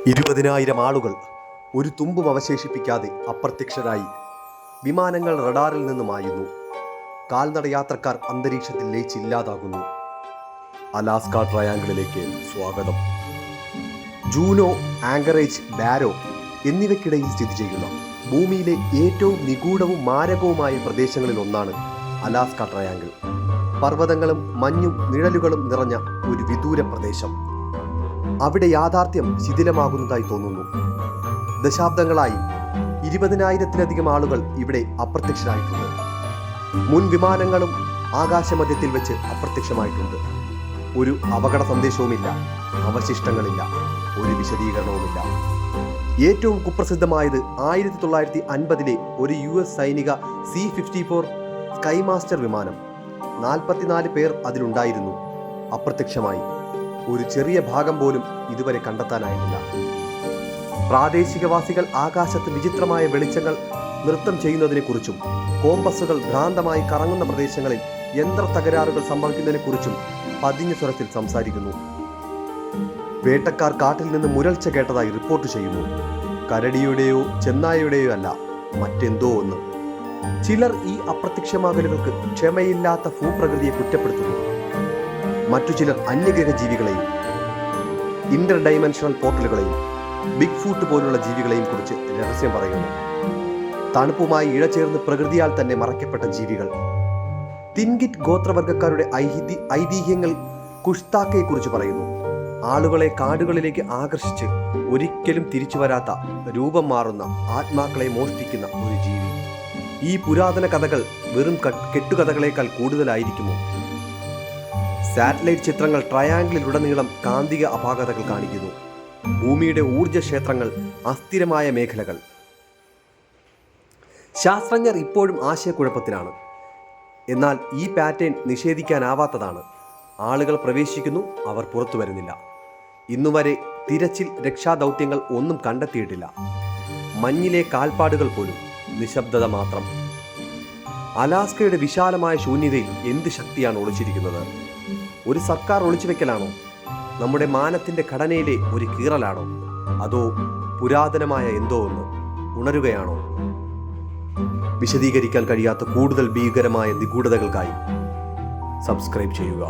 20,000 ആളുകൾ ഒരു തുമ്പും അവശേഷിപ്പിക്കാതെ അപ്രത്യക്ഷരായി. വിമാനങ്ങൾ റഡാറിൽ നിന്ന് മായുന്നു. കാൽനട യാത്രക്കാർ അന്തരീക്ഷത്തിൽ ലയിച്ചില്ലാതാകുന്നു. അലാസ്ക ട്രയാങ്കിളിലേക്ക് സ്വാഗതം. ജൂനോ, ആങ്കറേജ്, ബാരോ എന്നിവയ്ക്കിടയിൽ സ്ഥിതി ചെയ്യുന്ന ഭൂമിയിലെ ഏറ്റവും നിഗൂഢവും മാരകവുമായ പ്രദേശങ്ങളിൽ ഒന്നാണ് അലാസ്ക ട്രയാങ്കിൾ. പർവ്വതങ്ങളും മഞ്ഞും നിഴലുകളും നിറഞ്ഞ ഒരു വിദൂര പ്രദേശം. അവിടെ യാഥാർത്ഥ്യം ശിഥിലമാകുന്നതായി തോന്നുന്നു. ദശാബ്ദങ്ങളായി 20,000-ലധികം ആളുകൾ ഇവിടെ അപ്രത്യക്ഷരായിട്ടുണ്ട്. മുൻ വിമാനങ്ങളും ആകാശമധ്യത്തിൽ വെച്ച് അപ്രത്യക്ഷമായിട്ടുണ്ട്. ഒരു അപകട സന്ദേശവുമില്ല, അവശിഷ്ടങ്ങളില്ല, ഒരു വിശദീകരണവുമില്ല. ഏറ്റവും കുപ്രസിദ്ധമായത് 1950-ലെ ഒരു US സൈനിക C-54 സ്കൈമാസ്റ്റർ വിമാനം. 44 പേർ അതിലുണ്ടായിരുന്നു. അപ്രത്യക്ഷമായി. ഒരു ചെറിയ ഭാഗം പോലും ഇതുവരെ കണ്ടെത്താനായിട്ടില്ല. പ്രാദേശികവാസികൾ ആകാശത്ത് വിചിത്രമായ വെളിച്ചങ്ങൾ നൃത്തം ചെയ്യുന്നതിനെക്കുറിച്ചും കോമ്പസുകൾ ഭ്രാന്തമായി കറങ്ങുന്ന പ്രദേശങ്ങളിൽ യന്ത്ര തകരാറുകൾ സംഭവിക്കുന്നതിനെക്കുറിച്ചും പതിഞ്ഞ സ്വരത്തിൽ സംസാരിക്കുന്നു. വേട്ടക്കാർ കാട്ടിൽ നിന്ന് മുരൾച്ച കേട്ടതായി റിപ്പോർട്ട് ചെയ്യുന്നു. കരടിയുടെയോ ചെന്നായയുടെയോ അല്ല, മറ്റെന്തോ ഒന്ന്. ചിലർ ഈ അപ്രത്യക്ഷമാകലുകൾക്ക് ക്ഷമയില്ലാത്ത ഭൂപ്രകൃതിയെ കുറ്റപ്പെടുത്തുന്നു. മറ്റു ചിലർ അന്യഗ്രഹ ജീവികളെയും ഇന്റർ ഡൈമെൻഷണൽ പോർട്ടലുകളെയും ബിഗ് ഫൂട്ട് പോലുള്ള ജീവികളെയും കുറിച്ച് രഹസ്യം പറയുന്നു. തണുപ്പുമായി ഇഴചേർന്ന് പ്രകൃതിയാൽ തന്നെ മറയ്ക്കപ്പെട്ട ജീവികൾ. തിൻഗിറ്റ് ഗോത്രവർഗക്കാരുടെ ഐതിഹ്യങ്ങൾ കുഷ്താക്കയെ കുറിച്ച് പറയുന്നു. ആളുകളെ കാടുകളിലേക്ക് ആകർഷിച്ച് ഒരിക്കലും തിരിച്ചു വരാത്ത, രൂപം മാറുന്ന, ആത്മാക്കളെ മോഷ്ടിക്കുന്ന ഒരു ജീവി. ഈ പുരാതന കഥകൾ വെറും കെട്ടുകഥകളേക്കാൾ കൂടുതലായിരിക്കുമോ? സാറ്റലൈറ്റ് ചിത്രങ്ങൾ ട്രയാങ്കിളിലുടനീളം കാന്തിക അപാകതകൾ കാണിക്കുന്നു. ഭൂമിയുടെ ഊർജ്ജ ക്ഷേത്രങ്ങൾ, അസ്ഥിരമായ മേഖലകൾ. ശാസ്ത്രജ്ഞർ ഇപ്പോഴും ആശയക്കുഴപ്പത്തിലാണ്. എന്നാൽ ഈ പാറ്റേൺ നിഷേധിക്കാനാവാത്തതാണ്. ആളുകൾ പ്രവേശിക്കുന്നു, അവർ പുറത്തു വരുന്നില്ല. ഇന്നുവരെ തിരച്ചിൽ, രക്ഷാദൗത്യങ്ങൾ ഒന്നും കണ്ടെത്തിയിട്ടില്ല. മഞ്ഞിലെ കാൽപ്പാടുകൾ പോലും നിശബ്ദത മാത്രം. അലാസ്കയുടെ വിശാലമായ ശൂന്യതയിൽ എന്ത് ശക്തിയാണ് ഒളിച്ചിരിക്കുന്നത്? ഒരു സർക്കാർ ഒളിച്ചുവെക്കലാണോ? നമ്മുടെ മാനത്തിന്റെ ഘടനയിലെ ഒരു കീറലാണോ? അതോ പുരാതനമായ എന്തോ ഒന്ന് ഉണരുകയാണോ? വിശദീകരിക്കാൻ കഴിയാത്ത കൂടുതൽ ഭീകരമായ നിഗൂഢതകൾക്കായി സബ്സ്ക്രൈബ് ചെയ്യുക.